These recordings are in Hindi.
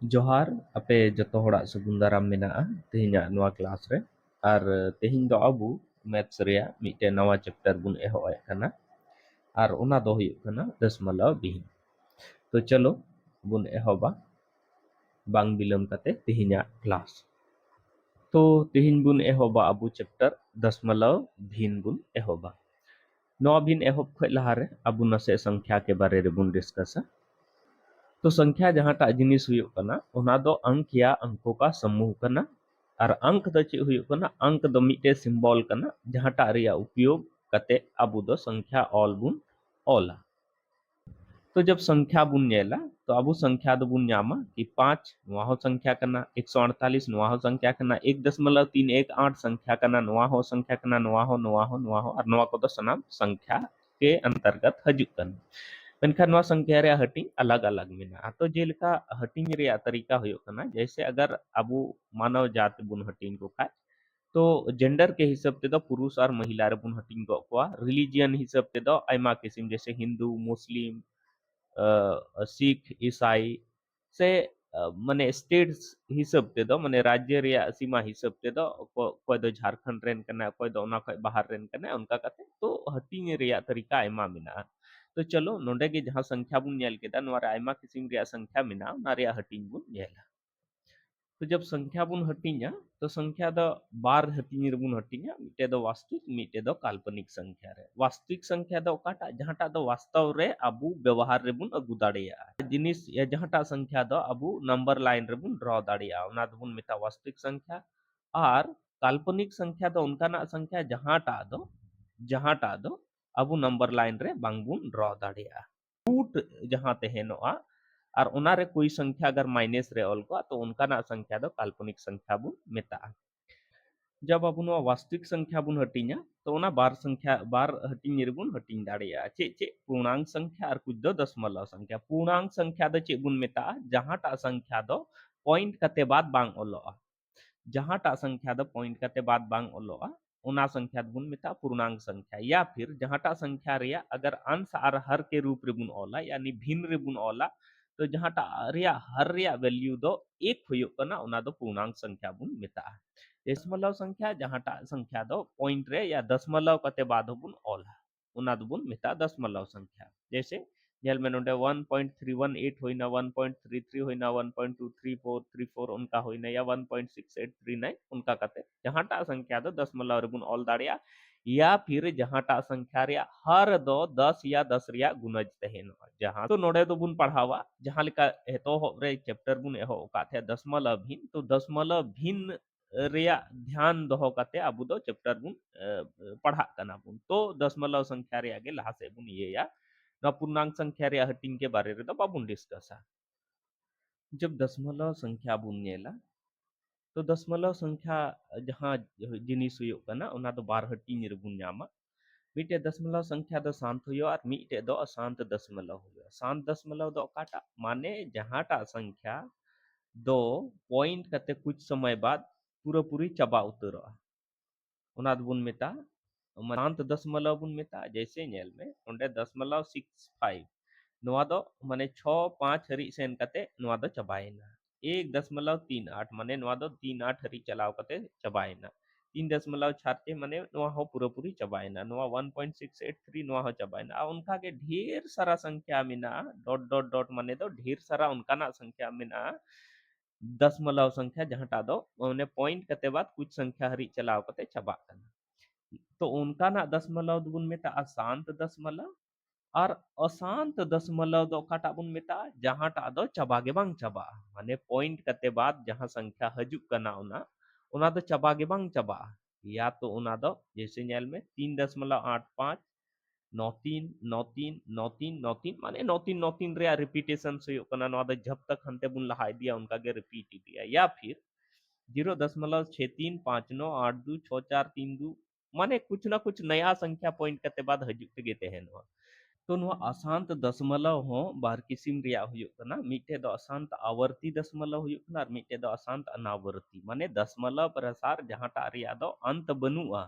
जोहार अपे जतो होड़ा सगुन दाराम मेनाआ तेहिना नवा क्लास रे और तेहिन दो अबु मैथ्स रेया मिटे नवा चैप्टर बुन एहो कना और ओना दो हुयुग कना दशमलव बिहीन। तो चलो बुन एहोबा बांग बिलम कते तेहिना क्लास। तो तेहिन बुन एहोबा अबु चैप्टर दशमलव भिन बुन एहोबा। नवा भिन एहोब खय लहारे अबु नसे संख्या के बारे रे बुन डिस्कसा। तो संख्या जहांटा जिनिस हुयुग कना ओना दो अंक या अंकों का समूह कना और अंक दो चे हुयुग कना अंक दो मिटे सिंबल कना जहांटा रिया उपयोग कते अबु दो संख्या ऑल बुन ऑला। तो जब संख्या बुन नेला तो अबु संख्या दो बुन न्यामा कि 5 नोआ हो संख्या कना 148 नोआ हो संख्या कना 1.318 संख्या कना नोआ हो संख्या कना नोआ हो और नोआ को दो सनाम संख्या के अंतर्गत हजुग कना। मेनखान नोआ संख्या रे हटिंग अलग अलग मेना तो जेलका हटिंग रे तरीका हुयो कना जैसे अगर अबु मानव जाति बुन हटिंग को खाए तो जेंडर के हिसाब ते दो पुरुष और महिला रे बुन हटिंग को कोआ रिलीजियन हिसाब ते दो आयमा किस्म जैसे हिंदू मुस्लिम सिख ईसाई से माने स्टेट्स हिसाब ते दो माने राज्य रे सीमा हिसाब ते दो कोई दो झारखंड रेन कना कोई दो ओना खय बाहर रेन कना उनका कते तो हटिंग रे तरीका आयमा मेना। तो चलो नोंडे के जहां संख्या बुन नेल केदा नोआ रे आयमा किस्म रे संख्या मेना ना रे हटिंग बुन नेला। तो जब संख्या बुन हटिंगा तो संख्या द बार हटिंग रे बुन हटिंगा मिटे दो वास्तविक मिटे दो काल्पनिक संख्या रे। वास्तविक संख्या दो काटा जहांटा दो वास्तव रे अबु व्यवहार रे बुन अगु दाड़ेया जिनिस या जहांटा संख्या दो अबु नंबर लाइन रे बुन ड्रॉ दाड़ेया ओना दो बुन मेता वास्तविक संख्या। और काल्पनिक संख्या दो उनकाना संख्या जहांटा दो अबु नंबर लाइन रे बांग बुन ड्रॉ दाड़ेया रूट जहां तहेनोआ और ओना रे कोई संख्या अगर माइनस रे ऑल को तो उनका ना संख्या दो काल्पनिक संख्या बुन मेता। जब अब नो वास्तविक संख्या बुन हटिंगा तो ओना बार हटिंग रे बुन हटिंग दाड़ेया चे चे पूर्णांक संख्या और कुछ दो दशमलव संख्या। पूर्णांक संख्या दो चे बुन मेता जहांटा संख्या दो पॉइंट कते बाद बांग ओलोआ जहांटा संख्या दो पॉइंट कते बाद बांग ओलोआ ओना संख्या दो बुन मेता पूर्णांक संख्या। या फिर जहांटा संख्या रेया अगर अंश और हर के रूप रे बुन ओला यानी भिन्न रे बुन ओला तो जहांटा रेया हर रेया वैल्यू दो एक हुयुग कना ओना दो पूर्णांक संख्या बुन मेता। दशमलव संख्या जहांटा संख्या दो पॉइंट रे या दशमलव कते बाद बुन ओला ओना दो बुन मेता दशमलव संख्या। जैसे जेल में नोडे 1.318 होइना 1.33 होइना 1.23434 उनका होइना या 1.6839 उनका कते जहांटा संख्या दो दशमलव रे बुन ऑल दाड़िया या फिर जहांटा संख्या रे हर दो 10 या 10 रिया गुणज तहेन जहां तो नोडे दो बुन पढ़ावा जहां लिका हेतो रे चैप्टर बुन एहो काथे दशमलव भिन्न तो दशमलव भिन्न रेया ध्यान दोहो कते अबु दो चैप्टर बुन पढ़ा कना बुन तो दशमलव संख्या रे आगे लहा से बुन ये या ना पूर्णांक संख्या रे हटिंग के बारे रे दो बाबुन डिस्कसा। जब दशमलव संख्या बुन नेला तो दशमलव संख्या जहां जिनिस हुयो कना ओना दो बार हटिंग रे बुन न्यामा मिटे दशमलव संख्या दो शांत हुयो और मिटे दो अशांत दशमलव हुयो। शांत दशमलव दो काटा माने जहांटा संख्या दो पॉइंट कते कुछ समय बाद पूरा पूरी चबा उतरोआ ओना दो बुन मेता शांत दशमलव बुन मेता। जैसे नेल में ओंडे 0.65 नोआ दो माने 6-5 हरी सेन कते नोआ दो चबाएना 1.38 माने नोआ दो 3-8 हरी चलाव कते चबाएना 3.66 माने नोआ हो पूरा पूरी चबाएना नोआ 1.683 नोआ हो चबाएना आ उनका के ढेर सारा संख्या मिना डॉट डॉट डॉट माने दो ढेर सारा उनका ना संख्या मिना दशमलव संख्या जहांटा दो माने पॉइंट कते बाद कुछ संख्या हरी चलाव कते चबा कना तो उनका ना दशमलव दुगुन में ता अशांत दशमलव और अशांत दशमलव दो काटा बुन मेता जहांटा दो चबागे बांग चबा माने पॉइंट कते बाद जहां संख्या हजुक कना ओना दो चबागे बांग चबा या तो ओना दो जैसे नेल में 3.85 93 93 93 93 माने 93 93 रे रिपीटेशन से कना नोआ दो जब तक हंते बुन लहाई दिया उनका के रिपीट दिया या फिर 0.6359826432 माने कुछ ना कुछ नया संख्या पॉइंट कते बाद हजुक गे तहेन तो नुआ अशांत दशमलव हो बार किसिम रिया हुयुग कना मिटे दो अशांत आवर्ती दशमलव हुयुग कना और मिटे दो अशांत अनावर्ती माने दशमलव प्रसार जहांटा रिया दो अंत बनुआ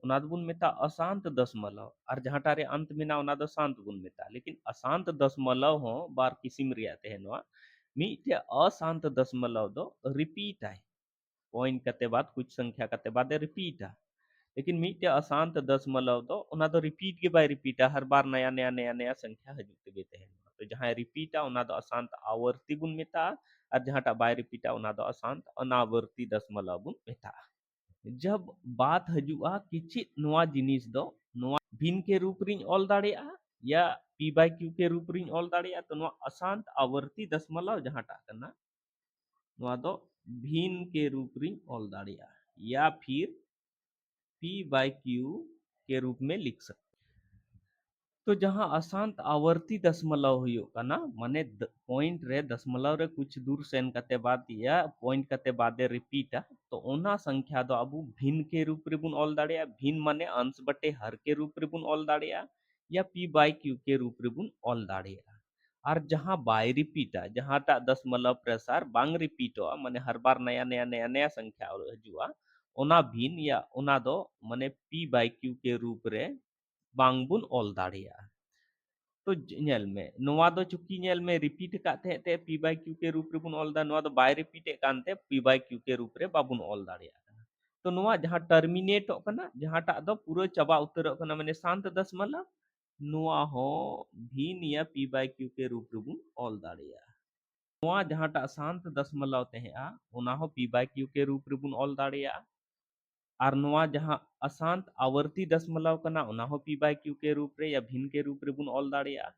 ओना दो बुन मेता अशांत दशमलव और जहांटा रे अंत मेना ओना दो शांत बुन मेता। लेकिन अशांत दशमलव हो बार किसिम रिया तहेनवा मीटे अशांत दशमलव दो रिपीट आए पॉइंट करते बाद कुछ संख्या करते बाद रिपीट आ लेकिन मीटे अशांत दशमलव दो उना दो रिपीट के बाय रिपीट हर बार नया नया नया नया संख्या हजु तेगे तहन तो जहां रिपीट उना दो अशांत आवर्ती बुन मेता और जहां बाय रिपीट उना दो अशांत अनावर्ती दशमलव बुन मेता जब बात हजुआ कि चेद नोआ जिनिस दो नोआ भिन्न के रूप रिन ऑल दाड़ेया या p by q के रूप रिन ऑल दाड़ेया तो नोआ अशांत आवर्ती दशमलव जहां टा करना नोआ दो भिन्न के रूप रिन ऑल दाड़ेया या फिर p by q के रूप में लिख सकते तो जहां अशांत आवर्ती दशमलव हुयो कना माने पॉइंट रे दशमलव रे कुछ दूर सेन कते बाद या पॉइंट कते बाद रिपीट तो ओना संख्या दो अब भिन्न के रूप रे बुन ऑल दाड़ेया भिन्न माने अंश बटे हर के रूप रे बुन ऑल दाड़ेया या p by q के रूप रे बुन ऑल दाड़ेया और जहां बाय रिपीट जहां टा दशमलव प्रसार बांग रिपीट माने हर बार नया नया नया नया संख्या हजुआ ओना भिन्न या ओना दो माने p by q के रूप रे बांग बुन ऑल दाड़ेया तो नेल में नोआ दो चुकी नेल में रिपीट काते ते p by q के रूप रे बुन ऑल दा नोआ दो बाय रिपीट कानते p by q के रूप रे बाबुन ऑल दाड़ेया तो नोआ जहां टर्मिनेट कना जहां टा दो पूरा चबा उतर कना माने शांत दशमलव नोआ हो भिन्न या p by q के रूप रे बुन ऑल दाड़ेया नोआ जहां टा शांत दशमलव तेहा ओना हो p by q के रूप रे बुन ऑल दाड़ेया और नोआ जहां अशांत आवर्ती दशमलव कना ओना हो p by q के रूप रे या भिन्न के रूप रे बुन ऑल दाड़ेया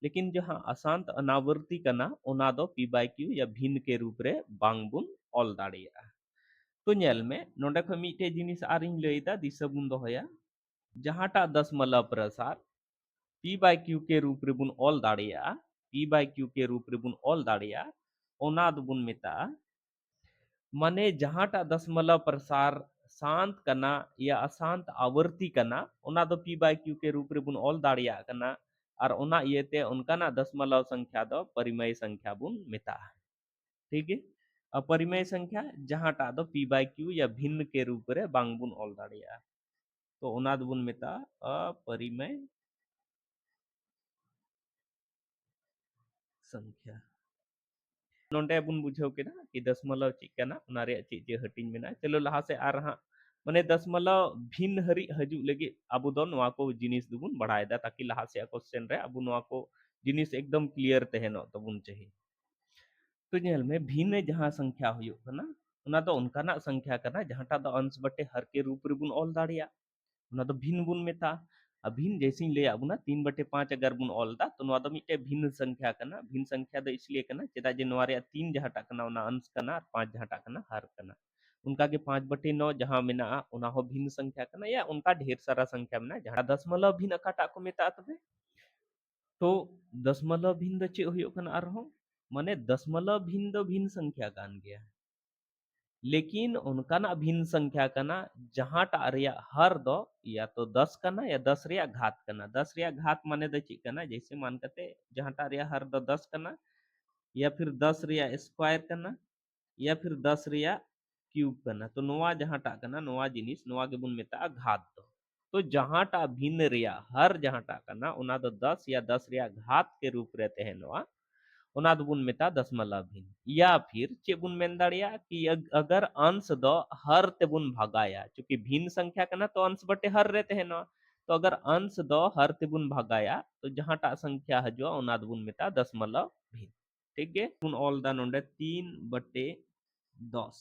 लेकिन जहां अशांत अनावर्ती कना ओना दो p by q या भिन्न के रूप रे बांग बुन ऑल दाड़ेया तो नेल में नोडे ख मीटे जिनिस आरिन लैदा दिशा बुन दोहया जहां टा दशमलव प्रसार p by q के रूप रे बुन ऑल दाड़ेया p by q के रूप रे बुन ऑल दाड़ेया ओना दो बुन मेता माने जहां टा दशमलव प्रसार शांत कना या अशांत आवर्ती कना ओना दो p by q के रूप रे बुन ऑल दाड़िया कना और ओना इयते उनका दशमलव संख्या दो परिमेय संख्या बुन मेता ठीक है अपरिमेय संख्या जहां टा दो p by q या भिन्न के रूप रे बांग बुन ऑल दाड़िया तो ओना दो बुन मेता अपरिमेय संख्या नोंडे बुन बुझाव केना कि दशमलव चेक कना ओना रे चे चे हटिंग मेना चलो लहा से आ रहा माने दशमलव भिन्न हरि हजू लगे अब दो नोआ को जिनिस दुबुन बढ़ाए दा ताकि लहा से क्वेश्चन रे अब नोआ को जिनिस एकदम क्लियर तहनो तबुन चाहिए तो नेल में भिन्न जहां संख्या हुयो कना ओना तो उनका ना संख्या कना जहां टा दो अंश बटे हर के रूप रे बुन ऑल दाड़िया ओना तो भिन्न बुन मेता भिन्न जैसे ले आबुना 3/5 अगर बुन ऑल दा तो नोआ दो मिटे भिन्न संख्या कना भिन्न संख्या दो इसलिए कना चेदा जे नोआ रे 3 जहां टा कना ओना अंश कना और 5 जहां टा कना हर कना उनका के 5/9 जहां मेना ओना हो भिन्न संख्या कना या उनका ढेर सारा संख्या मेना जहां दशमलव भिन्न अकाटा को मेता तबे तो दशमलव भिन्न दो चे हुयो कना आरहो माने दशमलव भिन्न दो भिन्न संख्या कान गया लेकिन उनका ना भिन्न संख्या कना जहां टा रिया हर दो या तो 10 कना या 10 रिया घात कना 10 रिया घात माने द ची कना जैसे मान कते जहां टा रिया हर दो 10 कना या फिर 10 रिया स्क्वायर कना या फिर 10 रिया क्यूब कना तो नोआ जहां टा कना नोआ जिनिस नोआ के बुन मेता घात दो तो जहां टा भिन्न रिया हर जहां टा कना उना दो 10 या 10 रिया घात के रूप रहते हैं नोआ ओना दोबुन मेता दशमलव भिन्न या फिर चेबुन मेन दाड़िया कि अगर अंश दो हर तेबुन भगाया क्योंकि भिन्न संख्या कना तो अंश बटे हर रहते हैं ना तो अगर अंश दो हर तेबुन भगाया तो जहां टा संख्या हजो ओना दोबुन मेता दशमलव भिन्न ठीक है बुन ऑल दा नोंडे 3/10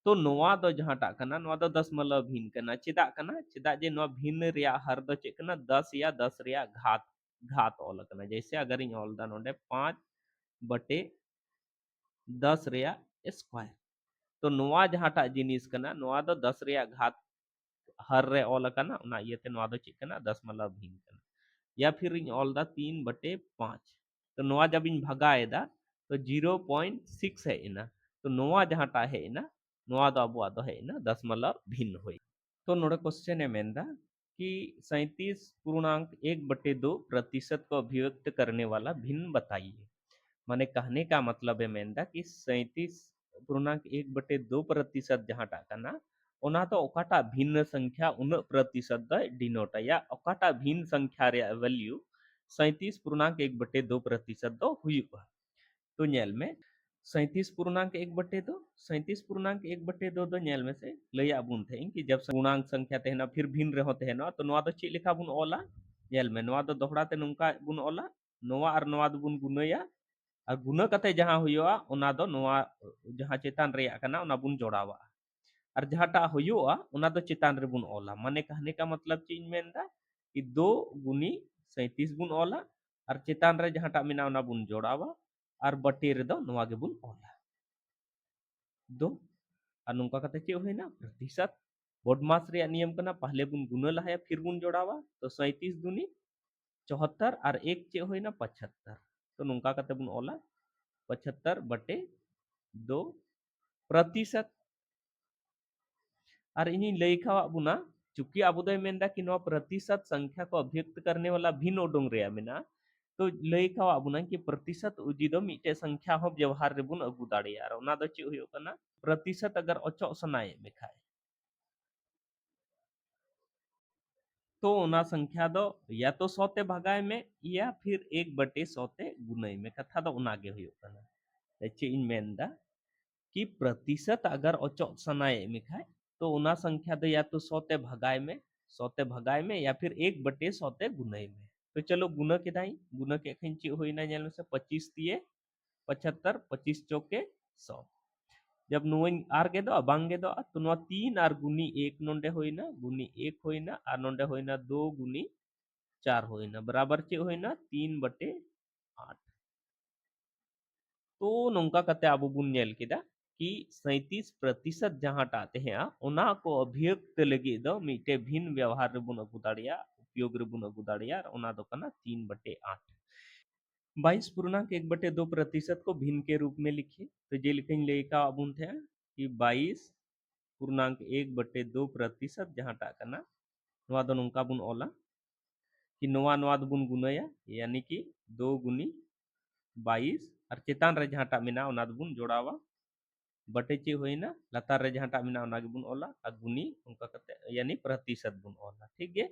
तो नोआ दो जहां टा कना नोआ दो दशमलव भिन्न कना चेदा कना चेदा जे नोआ भिन्न रिया हर दो चे कना 10 या 10 रिया घात घात ऑल कना जैसे अगर इन ऑल दा नोंडे 5/10 रिया स्क्वायर तो नोआ जहां टा जिनिस कना नोआ दो 10 रिया घात हर रे ऑल कना ओना इयते नोआ दो चे कना दशमलव भिन्न कना या फिर इन ऑल दा 3/5 तो नोआ जब इन भगाए दा तो 0.6 है इना तो नोआ जहां टा है इना नोआ दो अबुआ दो है इना दशमलव भिन्न होई तो नोडे क्वेश्चन है मेंदा कि 37.1/2% को अभिव्यक्त करने वाला भिन्न बताइए माने कहने का मतलब है मेंदा कि 37.1/2% जहां टा कना ओना तो ओकाटा भिन्न संख्या 1% द डिनोट या ओकाटा भिन्न संख्या रे वैल्यू 37.1/2% दो हुई तो नेल में 37.1/2 37.1/2 दो नेल में से लैया बुन थे कि जब पूर्णांक संख्या तहना फिर भिन्न रहो तहना तो नवा दो चे लेखा बुन ओला नेल में नवा दो दोहरा ते नुंका बुन ओला नवा और नवा दो बुन गुनया और गुना कते जहां हुआ ओना दो नवा जहां चेतान रेया कना ओना बुन जोड़ावा और जहाटा हुआ ओना दो चेतान रे बुन ओला माने कहने का मतलब चीज मेनदा कि 2 गुनी 37 बुन ओला और चेतान रे जहाटा मिना ओना बुन जोड़ावा और बटे रे दो नवा गे बुन ओला 2 और नुंका कते चे होइना प्रतिशत बोडमास रे नियम कना पहले बुन गुना लहाया फिर बुन जोड़ावा तो 37 दुनी 74 और एक चे होइना 75 तो नुंका कते बुन ओला 75 बटे 2 प्रतिशत और इन्हीं लेखा बुना चूंकि अब दो मेनदा कि नवा प्रतिशत संख्या को अभिव्यक्त करने वाला भिन्न ओडोंग रे मेना तो लेखा बुना कि प्रतिशत उजी दो मिटे संख्या हो व्यवहार रे बुन अगु दाड़े यार ओना दो चे हुयो कना प्रतिशत अगर अचो सनाए मेखाए तो ओना संख्या दो या तो 100 ते भगाए में या फिर 1/100 ते गुनाई में कथा दो ओना गे हुयो कना चे इन मेनदा कि प्रतिशत अगर अचो सनाए मेखाए तो ओना संख्या दो या तो 100 ते भगाए में या फिर 1/100 ते गुनाई में तो चलो गुना के दाई गुना के खन चे होइना नेल में से 25 दिए 75 25 चौके 100 जब नुइन आर के दो बांग के दो तो नो 3 आर गुनी 1 नोंडे होइना गुनी 1 होइना आर नोंडे होइना 2 गुनी 4 होइना बराबर चे होइना 3/8 तो नोंका कते आबो बुन नेल केदा कि 37% जहां टाते हैं ओना को अभिव्यक्त लगी दो मिटे भिन्न व्यवहार रे बुन अगु दाड़िया उपयोग रे बुन अगु दाड़िया ओना दो कना 3/8 22.1/2% को भिन्न के रूप में लिखिए तो जे लिखें लेका बुन थे कि 22.1/2% जहां टा कना नवा दो नोंका बुन ओला कि नवा नवा दो बुन गुनाया यानी कि 2 गुनी 22 और चेतान रे जहां टा मिना ओना दो बुन जोड़ावा बटे चे होइना लतार रे जहां टा मिना ओना गे बुन ओला आ गुनी उनका कते यानी प्रतिशत बुन ओला ठीक है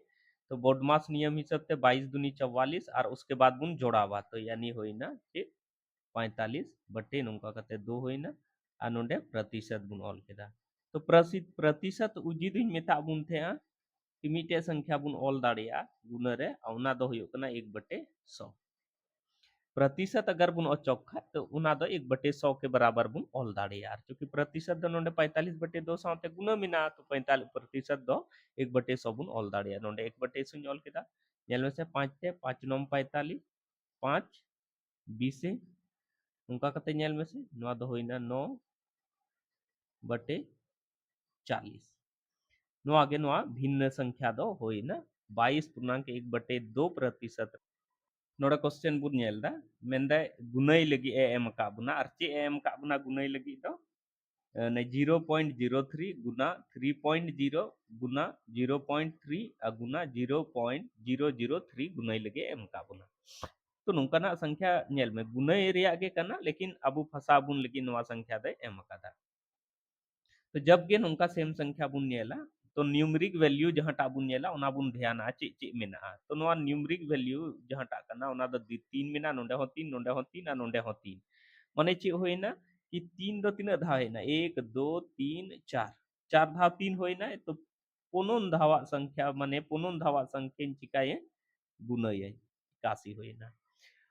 तो बोडमास नियम हिसाब से 22 दूनी 44 और उसके बाद बुन जोड़ावा तो यानी होइना ठीक 45 बटे नुंका कते 2 होइना आ नोंडे प्रतिशत बुन ऑल केदा तो प्रतिशत उजी दुन मेता बुन थे कि मिटे संख्या बुन ऑल दाड़िया गुना रे औना दो हुयो कना 1/100 प्रतिशत अगर बुन अचोक खा तो उना दो 1/100 के बराबर बुन ऑल दाड़े यार क्योंकि प्रतिशत दो नोंडे 45/2 साथे गुना मिना तो 45% दो 1/100 बुन ऑल दाड़े यार नोंडे 1/100 ऑल केदा नेल में से 5 थे 5 9 45 5 20 से उनका कते नेल में से नवा दो होइना 9/40 नवा आगे नवा भिन्न संख्या दो होइना 22.1/2% नोड़ा क्वेश्चन बुन नेलदा मेंदा गुनाई लगी ए एम का बुना और चे एम का बुना गुनाई लगी तो ने 0.03 गुना 3.0 गुना 0.3 गुना 0.003 गुनाई लगे एम का बुना तो नुंकाना संख्या नेल में गुनाई रिया गे कना लेकिन अबु फसा बुन लगी नवा संख्या दे एम का तो जब गे नुंका सेम संख्या बुन नेला तो न्यूमेरिक वैल्यू जहां टा बुन नेला ओना बुन ध्यान चे चे मेना तो नवा न्यूमेरिक वैल्यू जहां टा कना ओना दो 3 मेना नोंडे हो 3 नोंडे हो 3 आ नोंडे हो 3 माने चे होइना कि 3 दो 3 धाव हैना 1 2 3 4 4 धाव 3 होइना तो पुनोन धावा संख्या माने पुनोन धावा संख्या चिकाए गुनय कासी होइना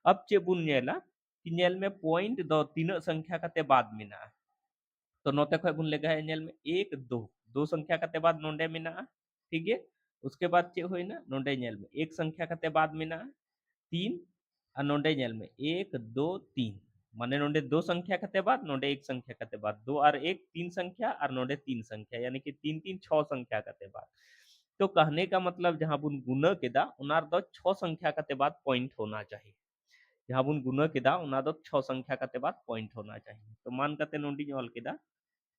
अब चे बुन नेला कि नेल में पॉइंट दो तीन संख्या कते बाद मेना तो नोते खय बुन लेगा है नेल में 1 2 दो संख्या कते बाद नोंडे मेना ठीक है उसके बाद चे होइना नोंडे नेल में एक संख्या कते बाद मेना 3 आ नोंडे नेल में 1 2 3 माने नोंडे दो संख्या कते बाद नोंडे एक संख्या कते बाद 2 और 1 3 संख्या और नोंडे 3 संख्या यानी कि 3 3 6 संख्या कते बाद तो कहने का मतलब जहां बुन गुना केदा उनार दो 6 संख्या कते बाद पॉइंट होना चाहिए जहां बुन गुना केदा उना दो 6 संख्या कते बाद पॉइंट होना चाहिए तो मान कते नोंडी ऑल केदा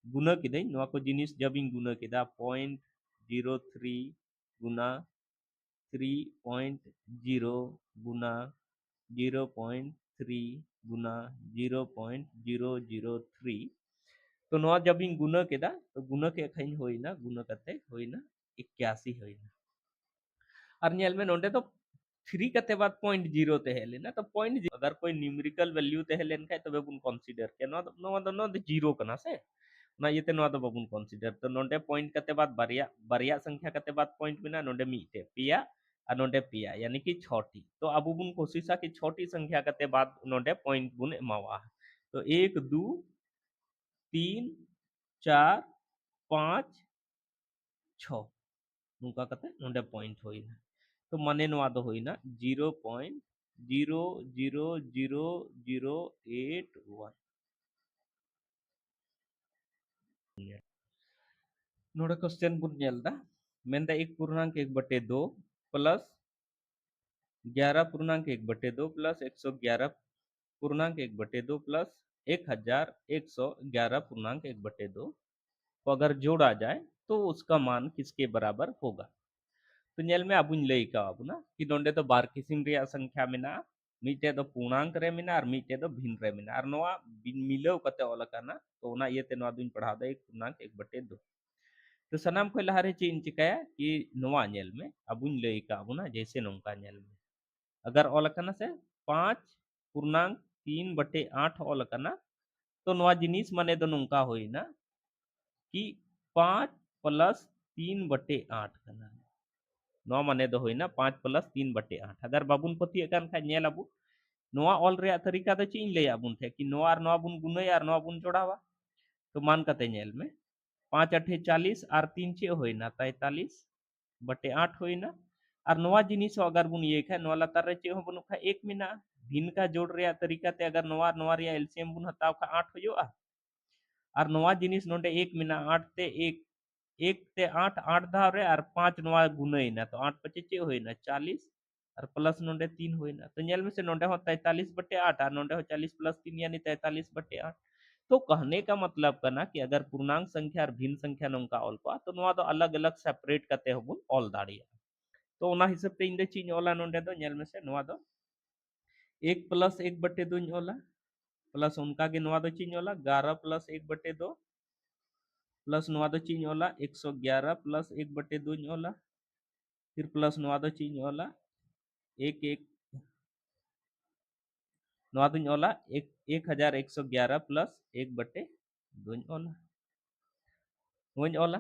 गुना किदे नवा को जिनिस जब इन गुना केदा 0.03 गुना 3.0 गुना 0.3 गुना 0.003 तो नवा जब इन गुना केदा तो गुना के खैन होइना गुना कते होइना 81 होइना और नेल में नोंडे तो 3 कते बाद 0.0 तहे लेना तो 0.0 अगर कोई न्यूमेरिकल वैल्यू तहे लेन खाय तबे बुन कंसीडर के नो जीरो कना से ना ये नो बाबुन कंसीडर तो नोंडे पॉइंट कते बाद बारिया बारिया संख्या कते बाद पॉइंट बिना नोंडे मीटे पिया और नोंडे पिया यानी कि 6टी तो अब बुन कोशिशा कि 6टी संख्या कते बाद नोंडे पॉइंट बुन एमावा तो 1 2 3 4 5 6 नुका कते नोंडे पॉइंट होइना तो माने नोआ दो होइना 0.0000081 नोडे क्वेश्चन बुन नेलदा मेनदा 1.1/2 प्लस 11.1/2 प्लस 111.1/2 प्लस 1111.1/2 को अगर जोड़ा जाए तो उसका मान किसके बराबर होगा तो नेल में अब लई का अब ना कि नोंडे तो बार किस्म रे संख्या मेना मीटे तो पूर्णांक रे मेना और मीटे तो भिन्न रे मेना और नोआ मिलाव कते ऑल काना तो ना ये ते नोआ दुन पढ़ा दे 1.1/2 तो सनाम को लहारे चीन चिकाया कि नोआ नेल में अब लई का अब ना जैसे नोंका नेल में अगर ऑल काना से 5.3/8 ऑल काना तो नोआ जिनिस माने दो नोंका होइना कि 5 प्लस 3/8 काना नोआ माने दो होइना 5 प्लस 3/8 अगर बाबुन पति कान खा नेल अबु नोआ ऑल रे तरीका दो चीन ले आबुन थे कि नोआ और नोआ बुन गुनय और नोआ बुन जोड़ावा तो मान कते नेल में 5 अठे 40 और 3 चे होइना 43/8 होइना और नोआ जिनिस अगर बुन ये खा नोआ लतार रे चे हो बुन खा 1 मिना भिन का जोड़ रे तरीका ते अगर नोआ नोआ रे एलसीएम बुन हताव खा 8 होयोआ और नोआ जिनिस नोंडे 1 मिना 8 ते 1 1 ते 8 8 धाव रे और 5 नोआ गुनयना तो 8 पचे चे होइना 40 और प्लस नोंडे 3 होइना तो नेल में से नोंडे हो 43/8 और नोंडे हो 40 प्लस 3 यानी 43/8 तो कहने का मतलब करना कि अगर पूर्णांक संख्या और भिन्न संख्या नोंका ऑल पा तो नोआ दो अलग-अलग सेपरेट कते होबुन ऑल दाड़िया तो ओना हिसाब ते इंदे चीज ऑला नोंडे दो नेल में से नोआ दो 1 प्लस 1/2 ऑला प्लस उनका के नोआ दो चीज ऑला 11 प्लस 1/2 प्लस नोआ दो चीज ऑला 111 प्लस 1/2 ऑला फिर प्लस नोआ दो चीज ऑला 1 1 नोआ दो ऑला 1111 प्लस 1/2 ऑला वोñ ऑला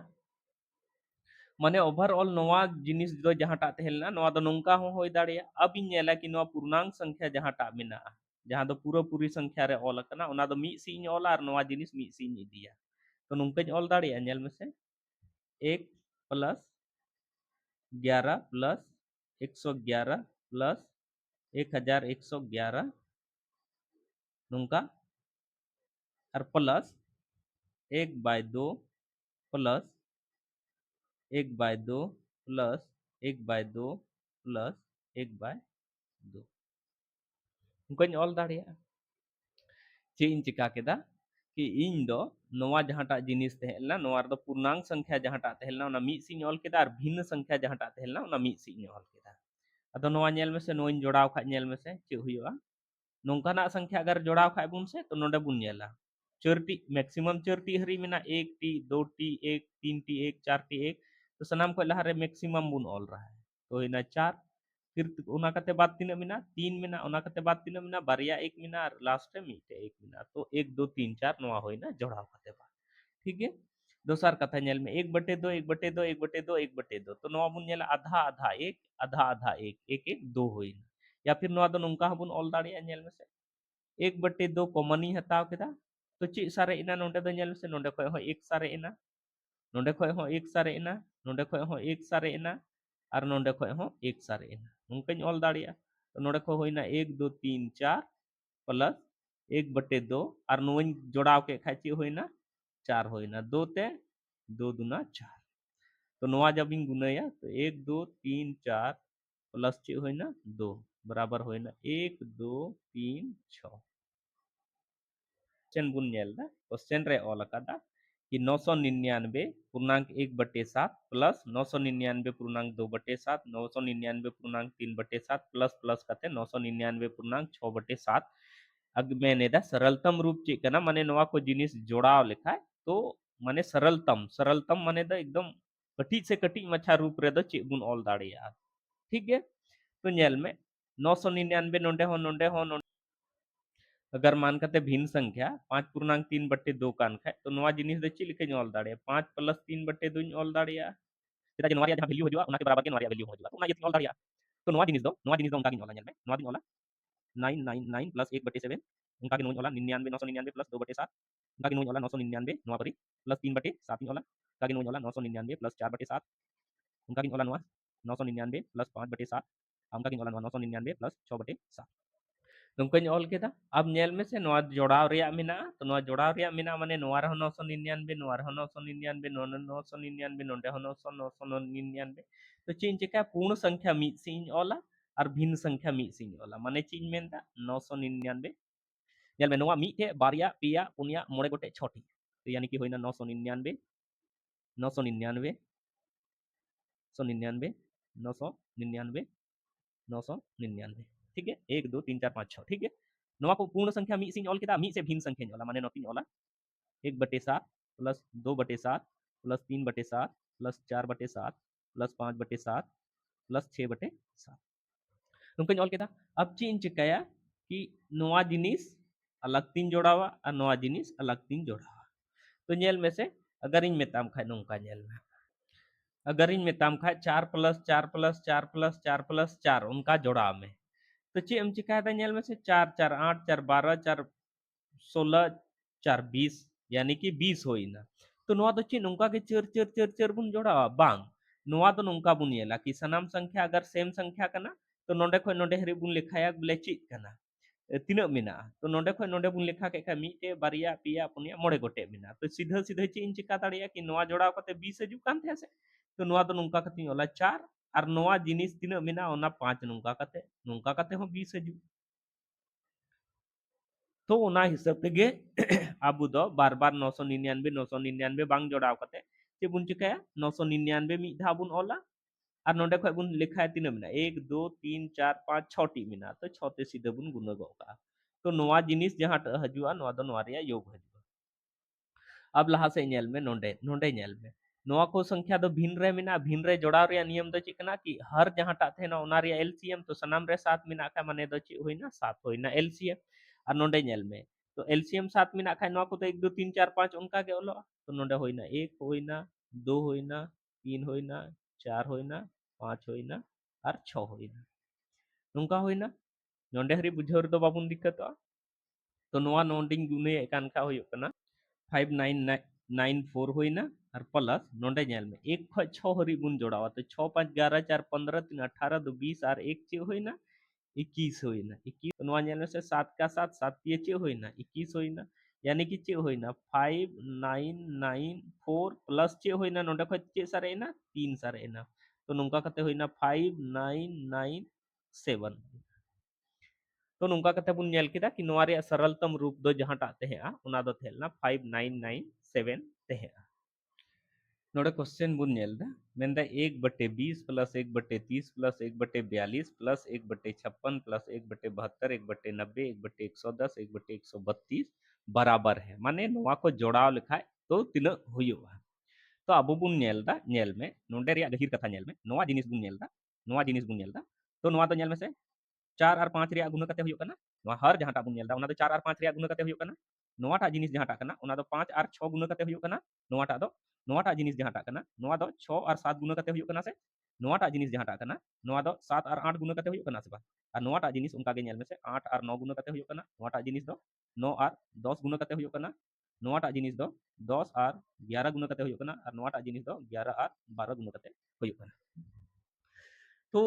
माने ओवरऑल नोआ जिनिस दो जहाटा तहेलना नोआ दो नोंका हो होय दाड़िया अब इन नेला कि नोआ पूर्णांक संख्या जहाटा मेना जहां दो पूरा पूरी संख्या रे ऑल कना ओना दो मी सी ऑला और नोआ जिनिस मी सी इदिया तो नोंका ऑल दाड़िया नेल में से 1 प्लस 11 प्लस 111 प्लस 1111 नोंका और प्लस 1/2 प्लस 1/2 प्लस 1/2 प्लस 1/2 उनकोñ ऑल दाड़िया चे इन चिका केदा कि इन दो नोआ जहाटा जिनिस तहेलना नोआ रे दो पूर्णांक संख्या जहाटा तहेलना ओना मी सी ऑल केदा और भिन्न संख्या जहाटा तहेलना ओना मी सी ऑल केदा अदो नोआ नेल में से नोइन जोड़ाव खा नेल में से चे हुयुआ नोंकाना संख्या अगर जोड़ाव खा बुन से तो नोंडे बुन नेला चरटी मैक्सिमम चरटी हरी मेना 1 टी 2 टी 1 3 टी 1 4 टी 1 तो सनाम को लहारे मैक्सिमम बुन ऑल रहा है तो हिना 4 फिर ओना कते बाद तीन मिना 3 मिना ओना कते बाद तीन मिना बारिया 1 मिना और लास्ट में मीटे 1 मिना तो 1 2 3 4 नोआ होइना जोड़ाव कते बाद ठीक है दोसर कथा नेल में 1/2 1/2 1/2 1/2 तो नोआ बुन नेला आधा आधा 1 आधा आधा 1 1 1 2 होइना या फिर नोआ दो नोंका बुन ऑल दाड़िया नेल में से 1/2 कॉमन ही हताव केदा तो ची सारे इना नोंडे दो नेल में से नोंडे खय हो 1 सारे इना नोंडे खय हो 1 सारे इना नोंडे खय हो 1 सारे इना और नोंडे खय हो 1 सारे इना उनकñ ऑल दाड़िया तो नोंडे खय होइना 1 2 3 4 प्लस 1/2 और नोइन जोड़ाव के खाय ची होइना 4 होइना 2 ते 2 दूना 4 तो नोआ जब इन गुनया तो 1 2 3 4 प्लस ची होइना 2 बराबर होइना 1 2 3 6 क्वेश्चन बुन नेलदा क्वेश्चन रे ऑल अकादा कि 999 पूर्णांक 1/7 प्लस 999 पूर्णांक 2/7 999 पूर्णांक 3/7 प्लस प्लस कते 999 पूर्णांक 6/7 अग मैंने दा सरलतम रूप चे कना माने नोआ को जिनिस जोड़ाव लेखाय तो माने सरलतम सरलतम माने दा एकदम कटी से कटी मच्छा रूप रे दा चे बुन ऑल दाड़िया ठीक है तो नेल में 999 नोंडे अगर मान करते भिन्न संख्या 5.3/2 कान खाए तो नवा जिनिस दे ची लिखे ऑल दाड़े 5 + 3/2 ऑल दाड़े चेदा जे नवा जहां वैल्यू हजुआ उना के बराबर के नवा वैल्यू हजुआ तो उना ये ऑल दाड़े तो नवा जिनिस दो उनका गिन ऑला नेल में नवा दिन ऑला 999 + 1/7 उनका गिन ऑला 99 999 + 2/7 उनका गिन ऑला 999 नवा परी प्लस 3/7 ऑला का गिन ऑला 999 + 4/7 उनका गिन ऑला नवा 999 + 5/7 उनका गिन ऑला 999 + 6/7 ᱱᱚᱝᱠᱟᱧ ᱚᱞ ᱠᱮᱫᱟ ᱟᱵ ᱧᱮᱞ ᱢᱮᱥᱮ ᱱᱚᱣᱟ ᱡᱚᱲᱟᱣ ᱨᱮᱭᱟᱜ ᱢᱮᱱᱟᱜᱼᱟ ᱛᱚ ᱱᱚᱣᱟ ᱡᱚᱲᱟᱣ ᱨᱮᱭᱟᱜ ᱢᱮᱱᱟᱜᱼᱟ ᱢᱟᱱᱮ ᱱᱚᱣᱟ ᱨᱮᱦᱚᱸ 999 ᱱᱚᱣᱟ ᱨᱮᱦᱚᱸ 999 नोंडे हूं 999 तो चीज चिका पूर्ण संख्या मीद से ऑला और भिन्न संख्या मीद से ऑला माने चीज मेनदा 999 नेल में नोवा मीटे बारिया पिया पुनिया मोड़े गोटे छोटी तो यानी कि होइना 999 999 999 999 999 ठीक है 1 2 3 4 5 6 ठीक है नवा को पूर्ण संख्या मी सिंह ऑल के मी से भिन्न संख्या ऑला माने नोती ऑला 1/7 plus 2/7 plus 3/7 plus 4/7 plus 5/7 plus 6/7 नुकन ऑल के अब चीन चिकाया कि नवा जिनिस अलग तीन जोड़ावा और नवा जिनिस अलग तीन जोड़ावा तो नेल में से अगर इन मेताम खाए नोंका नेल में अगर इन मेताम खाए 4 + 4 + 4 + 4 + 4 उनका जोड़ा में तो चे हम चिकाया था नेल में से 4 4 8 4 12 4 16 4 20 यानी कि 20 होइना तो नोआ तो चे नोंका के चर चर चर चर बुन जोड़ा बांग नोआ तो नोंका बुन येला कि सनाम संख्या अगर सेम संख्या कना तो नोंडे खय नोंडे हरि बुन लिखाया बोले चित कना तीना मेना तो नोंडे खय नोंडे बुन लिखा के मीटे बारिया पिया पुनिया मोड़े गोटे मेना तो सीधा सीधा चे इन चिका दाड़िया कि नोआ जोड़ा कते 20 हजू कान थे से तो नोआ तो नोंका कती ओला 4 और नोआ जिनिस तीना मेना ओना 5 नोंका कते हो 20 हजू तो ओना हिसाब तेगे आबू दो बार बार 999 बांग जोड़ाव कते चे बुन चिकाया 999 मी धा बुन ओला और नोंडे खय बुन लिखा तीना मेना 1 2 3 4 5 6 टी मेना तो 6 ते सीधा बुन गुना गोका तो नोआ जिनिस जहां हजुआ नोआ दो नोआ रिया योग हजुआ अब लहा से नेल में नोंडे नोंडे नेल में नोआ को संख्या दो भिन्न रे जोड़ाव रे नियम दो चिकना कि हर जहां टा थे ना ओना रे एलसीएम तो सनाम रे 7 मिना का माने दो ची होइना 7 होइना एलसीएम और नोंडे नेल में तो एलसीएम 7 मिना का नोआ को तो 1 2 3 4 5 उनका के ओलो तो नोंडे होइना 1 होइना 2 होइना 3 होइना 4 होइना 5 होइना और 6 होइना नुंका होइना नोंडे हरी बुझावर दो बाबुन दिक्कत तो नोआ नोंडिंग गुने कान का होयो कना 5994 होइना और प्लस नोंडे नेल में 1 खय 6 हरी बुन जोड़ावा तो 6 5 11 4 15 3 18 2 20 और 1 चे होइना 21 होइना 21 तो नोआ नेल में से 7 का 7 7 ये चे होइना 21 होइना यानी कि चे होइना 5994 प्लस चे होइना नोंडे खय चे सारेना 3 सारेना तो नोंका कते होइना 5997 तो नोंका कते बुन नेल केदा कि नोआ रे सरलतम रूप दो जहां टा तेहेआ उना दो थेलना 5997 तेहेआ नोडे क्वेश्चन बुन नेलदा मेनदा 1/20 प्लस 1/30 प्लस 1/42 प्लस 1/56 प्लस 1/72 1/90 1/110 1/132 बराबर है माने नोआ को जोड़ाव लिखाय तो तिना हुयुआ तो अब बुन नेलदा नेल में नोंडे रिया गहिर कथा नेल में नोआ जिनिस बुन नेलदा तो नोआ तो नेल में से 4 और 5 रिया गुना कते हुयुग कना नोआ हर जहां टा बुन नेलदा उना दो 4 और 5 रिया गुना कते हुयुग कना नोआ टा जिनिस जहां टा कना उना दो 5 और 6 गुना कते हुयुग कना नोआ टा जिनिस जहां टा कना नोआ दो 6 और 7 गुना कते हुयुग कना से नोआ टा जिनिस जहां टा कना नोआ दो 7 और 8 गुना कते हुयुग कना से बा और नोआ टा जिनिस उनका गे नेल में से 8 और 9 गुना कते हुयुग कना नोआ टा जिनिस दो 9 और 10 गुना कते हुयुग कना नोआ टा जिनिस दो 10 और 11 गुना कते हुयुग कना और नोआ टा जिनिस दो 11 और 12 गुना कते हुयुग कना तो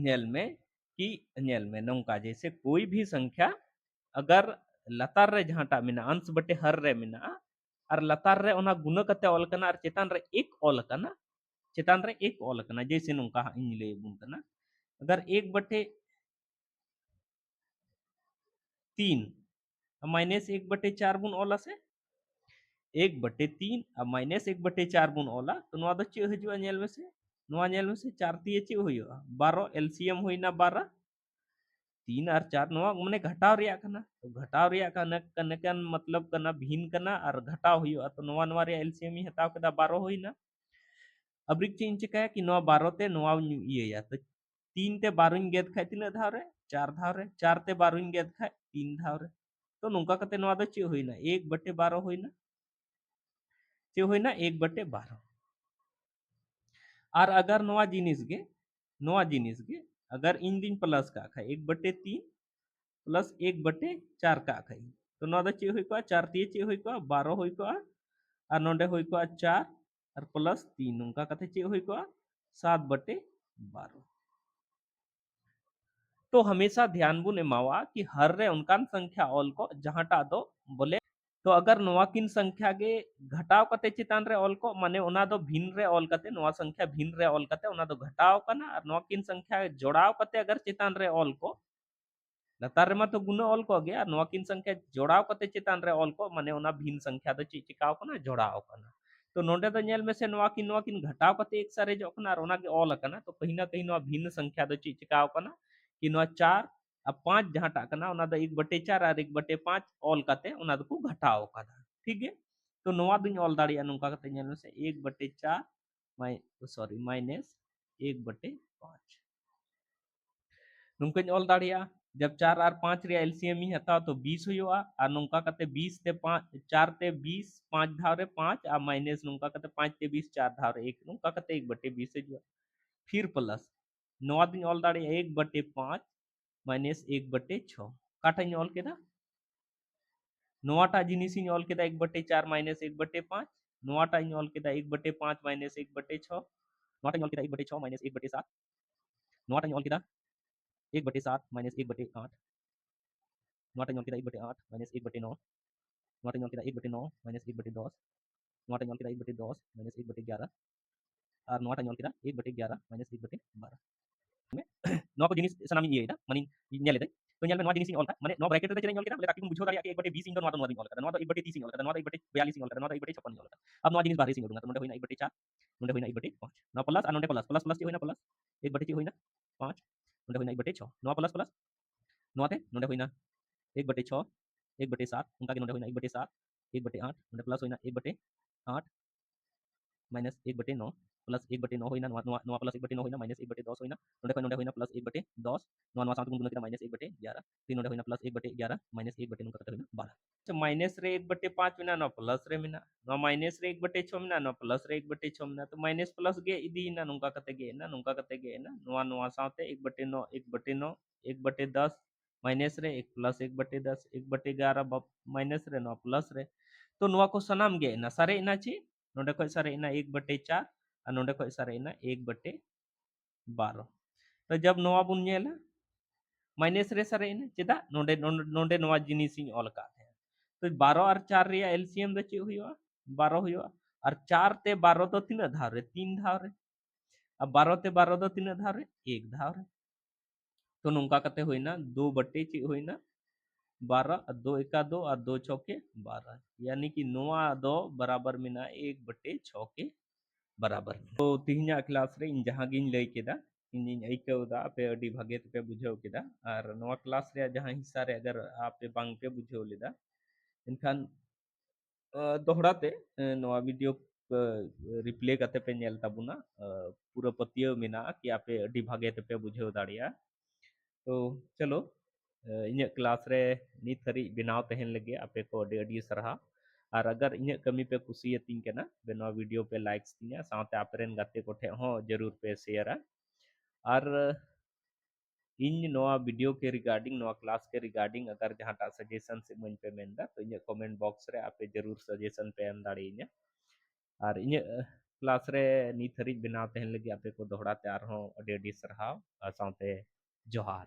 नेल में कि नेल में नौका जैसे कोई भी संख्या अगर लतार रे जहां टा मिना अंश बटे हर रे मिना और लतार रे ओना गुना कते ऑल कना और चेतान रे एक ऑल कना चेतान रे एक ऑल कना जैसे नौका इन ले बुन कना अगर 1/3 माइनस 1/4 बुन ऑला से 1/3 और माइनस 1/4 बुन ऑला तो नोआ दो चे हजुआ नेल में से नोआ नेल में से 4 तिए चे हुयुआ 12 एलसीएम होइना 12 3 और 4 नोआ माने घटाव रिया कना तो घटाव रिया कना कने कन मतलब कना भिन्न कना और घटाव हुयुआ तो नोआ नोआ रे एलसीएम ही हटाव कदा 12 होइना अब रिक चेंज चिकाया कि नोआ 12 ते नोआ ये या तो 3 ते 12 ᱤᱧ ᱜᱮᱫ ᱠᱷᱟᱡ ᱛᱤᱱᱟᱹᱜ ᱫᱷᱟᱣ रे 4 ᱫᱷᱟव रे 4 ते 12 ᱤᱧ ᱜᱮᱫ ᱠᱷᱟᱡ 3 ᱫᱷᱟव रे तो नोंका कते नोआ दो चे होइना 1/12 होइना चे होइना 1/12 और अगर नोआ जिनिस गे अगर इन दिन प्लस का खाय 1/3 प्लस 1/4 का खाय तो नोआ दो चे होई को 4 3 चे होई को 12 होई को और नोंडे होई को 4 और प्लस 3 नोंका कते चे होई को 7/12 तो हमेशा ध्यान बुन एमावा कि हर रे उनकान संख्या ऑल को जहांटा दो बोले तो अगर नोआ किन संख्या गे घटाव कते चितान रे ऑल को माने ओना दो भिन्न रे ऑल कते नोआ संख्या भिन्न रे ऑल कते ओना दो घटाव कना और नोआ किन संख्या जोड़ाव कते अगर चितान रे ऑल को लतार रे मा तो गुना ऑल को गया नोआ किन संख्या जोड़ाव कते चितान रे ऑल को माने ओना भिन्न संख्या दो चिकाव कना जोड़ाव कना तो नोंडे दो नेल में से नोआ किन घटाव कते एक सारे जो कना और ओना के ऑल कना तो कहीं ना कहीं नोआ भिन्न संख्या दो चिकाव कना कि नोआ 4 अब 5 जहांटा कना ओना दो 1/4 और 1/5 ऑल कते ओना दो को घटाव कदा ठीक है तो नोआ दुñ ऑल दाड़िया नुका कते नेल में से 1/4 माइनस 1/5 नुकाñ ऑल दाड़िया जब 4 और 5 रे एलसीएम ही हताओ तो 20 हुआ और नुका कते 20 ते 5 4 ते 20 5 धाव रे 5 और माइनस नुका कते 5 ते 20 4 धाव रे 1 नुका कते 1/20 हुआ फिर प्लस नोआ दुñ ऑल दाड़िया 1/5 माइनस 1/6 काटाñ ऑल केदा नोआटा जिनिस इन ऑल केदा 1/4 माइनस 1/5 नोआटा इन ऑल केदा 1/5 माइनस 1/6 नोआटा इन ऑल केदा 1/6 माइनस 1/7 नोआटा इन ऑल केदा 1/7 माइनस 1/8 नोआटा इन ऑल केदा 1/8 माइनस 1/9 नोआटा इन ऑल केदा 1/9 माइनस 1/10 नोआटा इन ऑल केदा 1/10 माइनस 1/11 और नोआटा इन ऑल केदा 1/11 माइनस 1/12 में नोआ को जिनिस सनाम ये दा माने नेल दे तो नेल में नोआ जिनिस इन ऑल का माने नोआ ब्रैकेट रे चले ऑल केदा बोले ताकि तुम बुझो दाड़िया कि 1/20 इन नोआ इन ऑल का नोआ तो 1/30 इन ऑल का नोआ तो 1/42 इन ऑल का नोआ तो 1/56 इन ऑल का अब नोआ जिनिस बाहर सिंग दूंगा तो नोंडे होइना 1/4 नोंडे होइना 1/5 नोआ प्लस और नोंडे प्लस प्लस प्लस होइना प्लस 1/3 होइना 5 नोंडे होइना 1/6 नोआ प्लस प्लस नोआ ते नोंडे होइना 1/6 1/7 उनका के नोंडे होइना 1/7 1/8 नोंडे प्लस होइना 1/8 माइनस 1/9 प्लस 1/9 होइना नोआ प्लस 1/9 होइना माइनस 1/10 होइना नोंडे होइना प्लस 1/10 नोआ साथ गुण माइनस 1/11 फिर नोंडे होइना प्लस 1/11 माइनस 1/9 कते होइना 12 अच्छा माइनस रे 1/5 मिना नोआ प्लस रे मिना नोआ माइनस रे 1/6 मिना नोआ प्लस रे 1/6 मिना तो माइनस प्लस गे इदीना नुका कते गे ना नुका कते गे ना नोआ साथे 1/9 1/9 1/10 माइनस रे 1 प्लस 1/10 1/11 माइनस रे नोआ प्लस रे तो नोआ को सनाम गे ना सारे ना ची नोंडे खय सारे ना 1/4 और नोंडे खय सारे ना 1/12 तो जब नोआ बुन नेला माइनस रे सारे ना चेदा नोंडे नोंडे नोआ जिनिस इन ऑल का तो 12 और 4 रे एलसीएम दो चे हुआ 12 हुआ और 4 ते 12 दो तीन धाव रे 3 धाव रे अब 12 ते 12 दो तीन धाव रे 1 धाव रे तो नुका कते होइना 2/चे होइना 12 और 2 एका 2 और 2 छके 12 यानी कि नोआ दो बराबर मिना 1/6 के बराबर तो तिहिना क्लास रे इन जहां गिन लई केदा इन आइकौदा पे अडी भागे पे बुझाव केदा और नोआ क्लास रे जहां हिस्सा रे अगर आपे बांग पे बुझाव लेदा इनखान दोहड़ा ते नोआ वीडियो रिप्ले कते पे नेल ताबुना पूरा पतियो मेना कि आपे अडी भागे ते पे बुझाव दाड़िया तो चलो ᱤᱧᱟᱹᱜ क्लास रे ᱱᱤᱛ ᱦᱟᱹᱨᱤᱡ ᱵᱮᱱᱟᱣ ᱛᱟᱦᱮᱱ ᱞᱟᱹᱜᱤᱫ ᱟᱯᱮ ᱠᱚ ᱟᱹᱰᱤ ᱟᱹᱰᱤ ᱥᱟᱨᱦᱟᱣ ᱟᱨ ᱟᱜᱟᱨ ᱤᱧᱟᱹᱜ ᱠᱟᱹᱢᱤ ᱯᱮ ᱠᱩᱥᱤᱭᱟᱛᱤᱧ ᱠᱟᱱᱟ ᱱᱚᱣᱟ ᱵᱷᱤᱰᱤᱭᱳ ᱯᱮ ᱞᱟᱭᱤᱠ ᱛᱤᱧᱟ ᱥᱟᱶᱛᱮ ᱟᱯᱮᱨᱮᱱ ᱜᱟᱛᱮ ᱠᱚ ᱴᱷᱮᱱ ᱦᱚᱸ ᱡᱟᱹᱨᱩᱲ ᱯᱮ ᱥᱮᱭᱟᱨᱟ ᱟᱨ ᱤᱧ ᱱᱚᱣᱟ वीडियो के रिगार्डिंग नोआ क्लास के रिगार्डिंग अगर जहांटा सजेशन से मन पे मेंदा तो इᱧᱟᱹᱜ कमेंट बॉक्स रे आपे जरूर सजेशन पे एम दाड़ेइᱧा और इᱧᱟᱹᱜ क्लास रे ᱱᱤᱛ ᱦᱟᱹᱨᱤᱡ ᱵᱮᱱᱟᱣ ᱛᱟᱦᱮᱱ ᱞᱟᱹᱜᱤᱫ ᱟᱯᱮ ᱠᱚ ᱫᱚᱦᱲᱟ ᱛᱮ ᱟᱨᱦᱚᱸ ᱟᱹᱰᱤ ᱟᱹᱰᱤ ᱥᱟᱨᱦᱟᱣ ᱥᱟᱶᱛᱮ ᱡᱚᱦᱟᱨ